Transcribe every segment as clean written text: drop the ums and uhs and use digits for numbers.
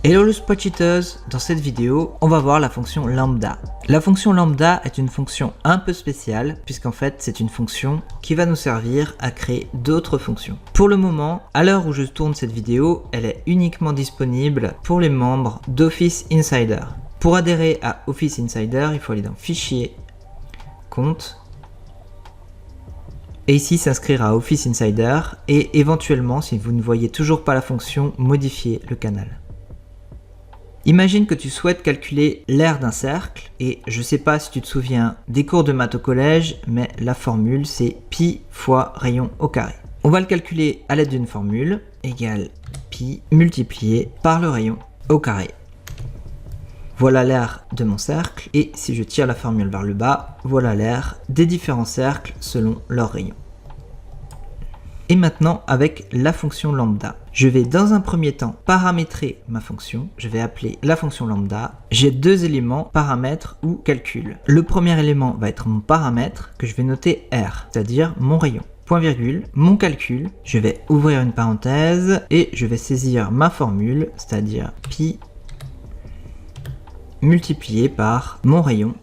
Hello les spreadsheeters, dans cette vidéo, on va voir la fonction lambda. La fonction lambda est une fonction un peu spéciale, puisqu'en fait c'est une fonction qui va nous servir à créer d'autres fonctions. Pour le moment, à l'heure où je tourne cette vidéo, elle est uniquement disponible pour les membres d'Office Insider. Pour adhérer à Office Insider, il faut aller dans Fichier, Compte, et ici s'inscrire à Office Insider, et éventuellement, si vous ne voyez toujours pas la fonction, modifier le canal. Imagine que tu souhaites calculer l'aire d'un cercle, et je sais pas si tu te souviens des cours de maths au collège, mais la formule c'est pi fois rayon au carré. On va le calculer à l'aide d'une formule, égale pi multiplié par le rayon au carré. Voilà l'aire de mon cercle, et si je tire la formule vers le bas, voilà l'aire des différents cercles selon leur rayon. Et maintenant, avec la fonction lambda, je vais dans un premier temps paramétrer ma fonction. Je vais appeler la fonction lambda. J'ai deux éléments, paramètre ou calcul. Le premier élément va être mon paramètre que je vais noter R, c'est-à-dire mon rayon. Point virgule, mon calcul, je vais ouvrir une parenthèse et je vais saisir ma formule, c'est-à-dire pi multiplié par mon rayon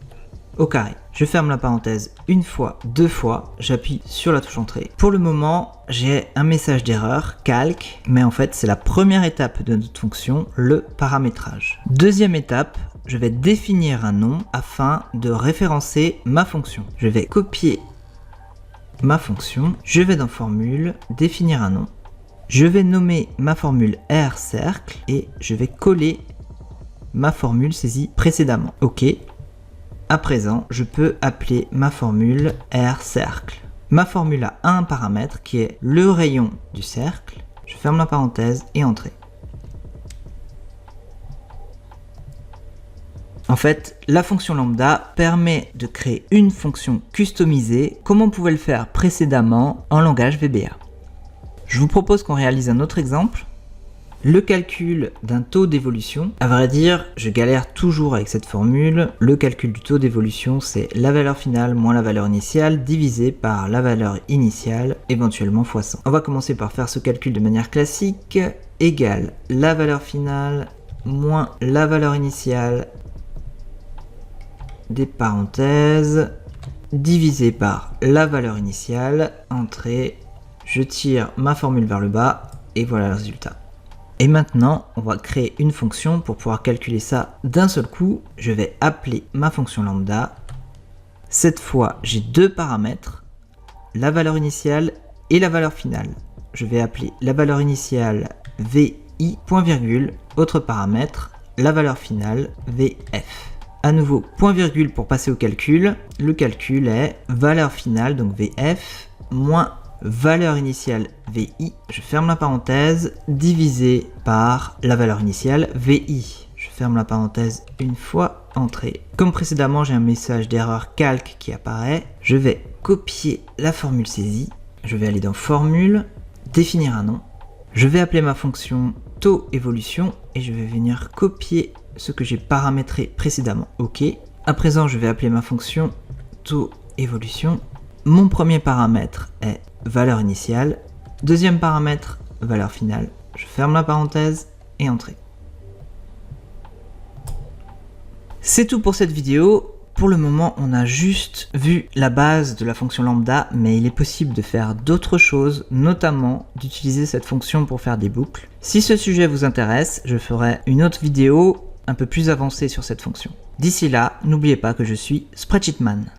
au carré. Je ferme la parenthèse une fois, deux fois, j'appuie sur la touche entrée. Pour le moment, j'ai un message d'erreur, calque, mais en fait c'est la première étape de notre fonction, le paramétrage. Deuxième étape, je vais définir un nom afin de référencer ma fonction. Je vais copier ma fonction, je vais dans formule, définir un nom. Je vais nommer ma formule R cercle et je vais coller ma formule saisie précédemment. OK. À présent, je peux appeler ma formule R cercle. Ma formule a un paramètre qui est le rayon du cercle. Je ferme la parenthèse et entrer. En fait, la fonction lambda permet de créer une fonction customisée comme on pouvait le faire précédemment en langage VBA. Je vous propose qu'on réalise un autre exemple. Le calcul d'un taux d'évolution, à vrai dire, je galère toujours avec cette formule. Le calcul du taux d'évolution, c'est la valeur finale moins la valeur initiale divisé par la valeur initiale, éventuellement fois 100. On va commencer par faire ce calcul de manière classique, égale la valeur finale moins la valeur initiale des parenthèses divisé par la valeur initiale, entrée, je tire ma formule vers le bas et voilà le résultat. Et maintenant, on va créer une fonction pour pouvoir calculer ça d'un seul coup. Je vais appeler ma fonction lambda. Cette fois, j'ai deux paramètres, la valeur initiale et la valeur finale. Je vais appeler la valeur initiale vi, point virgule, autre paramètre, la valeur finale vf. À nouveau, point virgule pour passer au calcul. Le calcul est valeur finale, donc vf, moins valeur initiale vi, je ferme la parenthèse, divisé par la valeur initiale vi. Je ferme la parenthèse une fois, entrée. Comme précédemment, j'ai un message d'erreur calque qui apparaît. Je vais copier la formule saisie. Je vais aller dans formule, définir un nom. Je vais appeler ma fonction taux évolution et je vais venir copier ce que j'ai paramétré précédemment. OK. À présent, je vais appeler ma fonction taux évolution. Mon premier paramètre est valeur initiale, deuxième paramètre, valeur finale. Je ferme la parenthèse et entrer. C'est tout pour cette vidéo. Pour le moment, on a juste vu la base de la fonction lambda, mais il est possible de faire d'autres choses, notamment d'utiliser cette fonction pour faire des boucles. Si ce sujet vous intéresse, je ferai une autre vidéo un peu plus avancée sur cette fonction. D'ici là, n'oubliez pas que je suis Spreadsheetman.